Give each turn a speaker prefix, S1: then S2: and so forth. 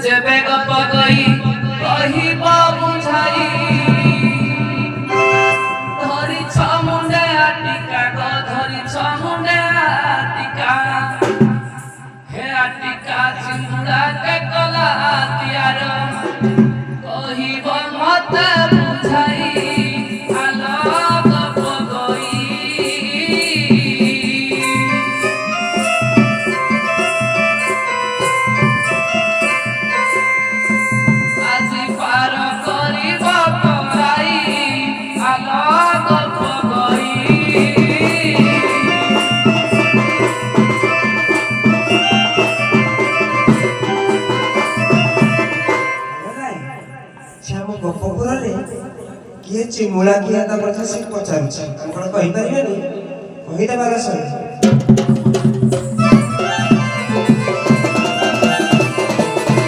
S1: जेबे गप गई कहिब बुझाई धरी छमुंडे आटिका गो धरी छमुंडे आटिका हे आटिका चिमुड़ा के कला तियार कहिब मत बुझाई आलो गप गई
S2: किए चिमुला किया ता प्रथा से पचारुछ आपण कहि परिबेनी कहि देबार सही